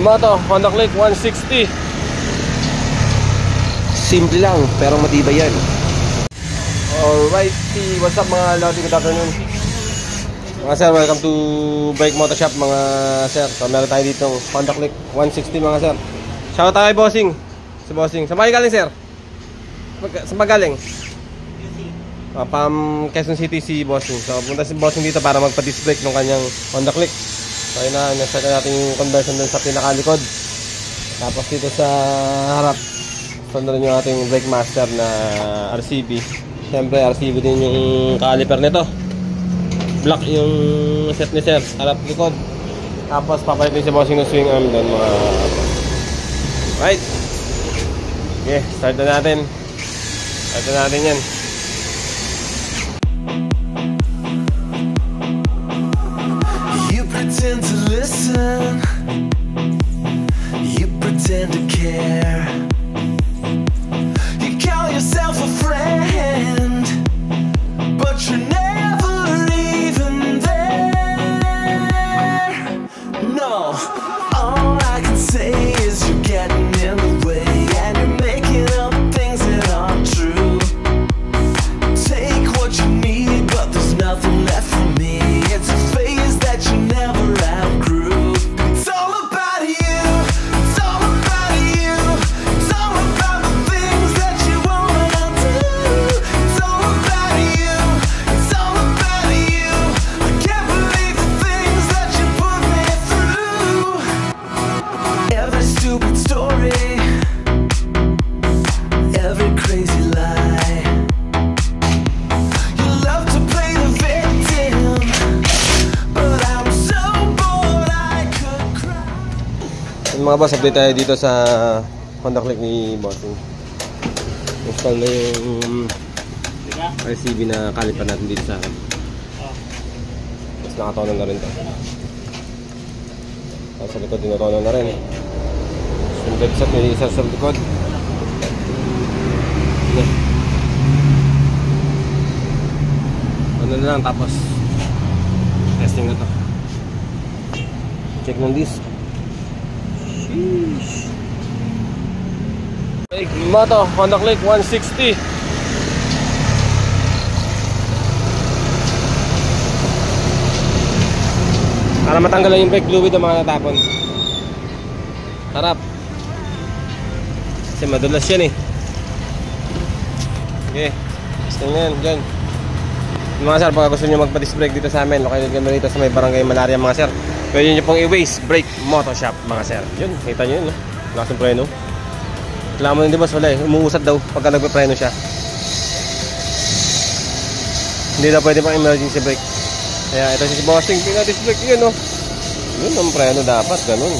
Moto Honda Click 160. Simple lang, pero matibay yan. Alright, what's up mga lodi, good afternoon. Mga sir, welcome to Bike Moto Shop mga sir. So meron tayo dito Honda Click 160 mga sir. Shout out tayo bossing. Si bossing, saan galing sir? Saan galing? Pam Quezon City si bossing. So punta si bossing dito para magpa-disc brake ng kanyang Honda Click. So yun na, nasa natin yung conversion dun sa pinakalikod. Tapos dito sa harap, sundan yung ating brake master na RCB. Siyempre RCB din yung caliper nito. Black yung set ni sir, harap likod. Tapos papalit din si bossing ng swing arm doon mga. Right. Okay, start na natin. Start na natin yan. Pretend to listen, you pretend to care, you call yourself a friend, but you're never even there. No, all I can say is you're getting in the way, and you're making up things that aren't true. Take what you need, but there's nothing left for me. It's a phase that you never outgrew. It's all about you. It's all about you. It's all about the things that you wanna do. It's all about you. It's all about you. I can't believe the things that you put me through. Every stupid story, every crazy lie. You love to play the victim, but I'm so bored I could cry. Yung mga boss, update tayo dito sa Honda Click ni bossing. Install na yung RCB na caliper natin dito sa akin. Tapos nakatono na rin to. Tapos sa likod tinatono na rin. Yung headset may isa sa likod. Ano na lang, tapos testing na to. Check ng disc. Moto Honda Click 160. Para matanggal lang yung brake fluid ng mga natapon. Harap. Kasi madulas yan eh. Okay, testing yan dyan. Mga sir, pag gusto nyo magpa-disc brake dito sa amin, located kami dito sa may barangay Malaria mga sir. Pwede nyo pong i-waste brake Moto Shop mga sir. Yun, kita nyo yun, no? Lakas ng preno. Reklamo nyo di boss, wala eh. Umuusad daw pagka nagpa-preno siya. Hindi na pwede pang emergency brake. Kaya ito si bossing, pina-disc brake yun, no? Yun ang preno dapat, ganun.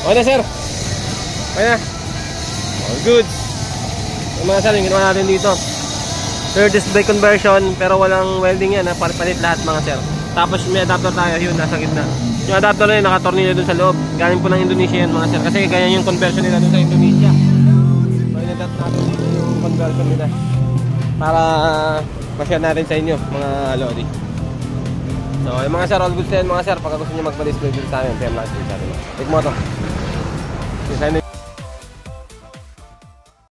Okay na sir. Okay na. All good. Yung mga sir, yung ginawa natin dito, third disc brake conversion, pero walang welding yan, palit lahat mga sir. Tapos may adapter tayo, yun nasa gitna. Yung adapter na yun, nakatornilyo dun sa loob. Galing po ng Indonesia yan mga sir, kasi ganyan yung conversion nila dun sa Indonesia. So in-adapt natin dito yung conversion nila para ma-share natin sa inyo mga lodi. So yung mga sir, all good sa yan mga sir. Pagka gusto nyo magpa-display dito sa amin, PM lang sa atin. Take mo to. Sign